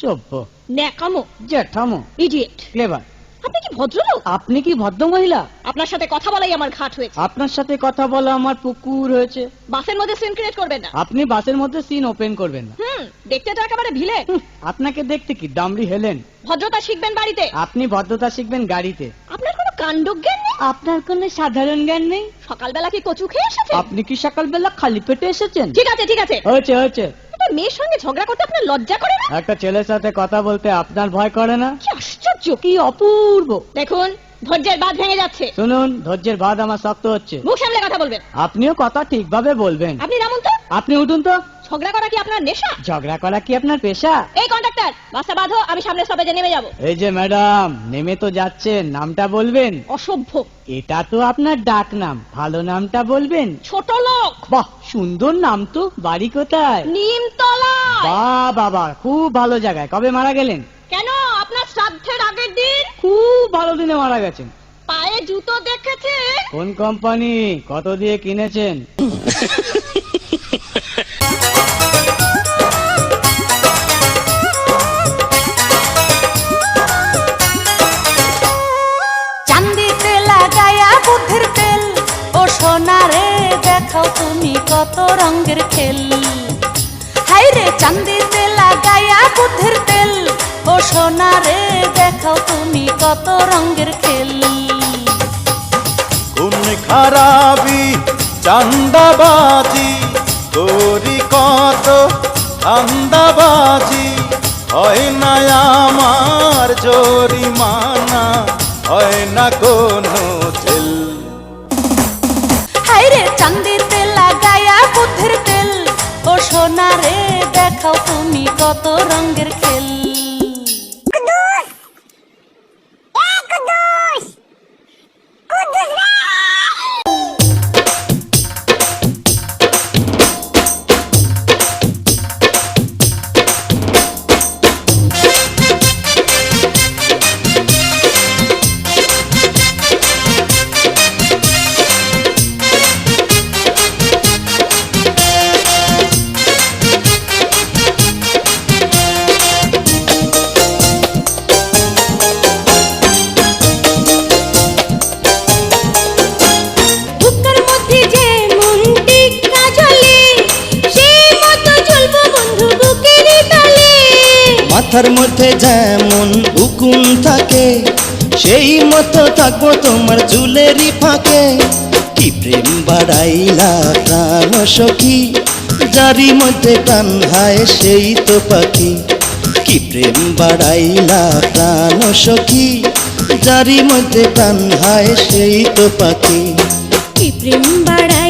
সভ্য, ন্যাকামো, জ্যাঠামো, idiot. Clever. আপনি কি ভদ্রলোক? আপনি কি ভদ্র মহিলা? আপনার সাথে কথা বলাই আমার ঘাট হয়েছে। আপনার সাথে কথা বলা আমার পুকুর হয়েছে। বাসের মধ্যে সিন ক্রিয়েট করবেন না। আপনি বাসের মধ্যে সিন ওপেন করবেন না। দেখতে তো একেবারে ভিলে। আপনাকে দেখতে কি দামড়ি হেলেন? ভদ্রতা শিখবেন বাড়িতে। আপনি ভদ্রতা শিখবেন গাড়িতে। আপনার কোনো কাণ্ডজ্ঞান নেই। আপনার কোনো সাধারণ জ্ঞান নেই। সকালবেলা কি কচু খেয়ে এসেছেন? আপনি কি সকালবেলা খালি পেটে এসেছেন? ঠিক আছে ঠিক আছে, হয়েছে হয়েছে। একটা মেয়ের সঙ্গে ঝগড়া করতে আপনার লজ্জা করে না? একটা ছেলের সাথে কথা বলতে আপনার ভয় করে না? কি আশ্চর্য, কি অপূর্ব। দেখুন ধৈর্যের বাঁধ ভেঙে যাচ্ছে। শুনুন, ধৈর্যের বাঁধ আমার শক্ত হচ্ছে। মুখ সামলে কথা বলবেন। আপনিও কথা ঠিকভাবে বলবেন। আপনি নামুন তো। আপনি উঠুন তো। ঝগড়া করা কি আপনার নেশা? ঝগড়া করা কি আপনার পেশা? এই কন্ডাক্টর, বাসটা বাঁধো, আমি সামনে স্টপেজে নেমে যাব। এই যে ম্যাডাম, নেমে তো যাচ্ছেন, নামটা বলবেন। অসভ্য। এটা তো আপনার ডাক নাম, ভালো নামটা বলবেন। ছোট লোক। বাহ, সুন্দর নাম তো। বাড়ি কোথায়? নিমতলা। বাহ বাবা, খুব ভালো জায়গায়। কবে মারা গেলেন? কেন, আপনার শ্রাদ্ধের আগের দিন। খুব ভালো দিনে মারা গেছেন। পায়ে জুতো দেখেছে? কোন কোম্পানি, কত দিয়ে কিনেছেন? চান্দিতে লাগায়া বুদ্ধির তেল, ও সোনারে দেখাও তুমি কত রঙের খেল। হাইরে চান্দিতে লাগায়া বুদ্ধির তেল, ও সোনারে দেখাও তুমি কত রঙের খেল। কোন খারাপি চান্দাবাজি করি কত ধান্দাবাজি, হয় না আমার জরিমানা, হয় না কোনো জেল। হাইরে চান্দিতে লাগায়া বুদ্ধির তেল, ও সোনারে দেখাও তুমি কত রঙের খেল। মাথার মধ্যে যেমন উকুন থাকে, সেই মতো থাকবো তোমার চুলেরই ফাঁকে। কি প্রেম বাড়াইলা প্রাণ সখী, যারি মধ্যে প্রাণ হায় সেই তো পাখি। কি প্রেম বাড়াইলা প্রাণ সখী, যারি মধ্যে প্রাণ হায় সেই তো পাখি। কি প্রেম বাড়াই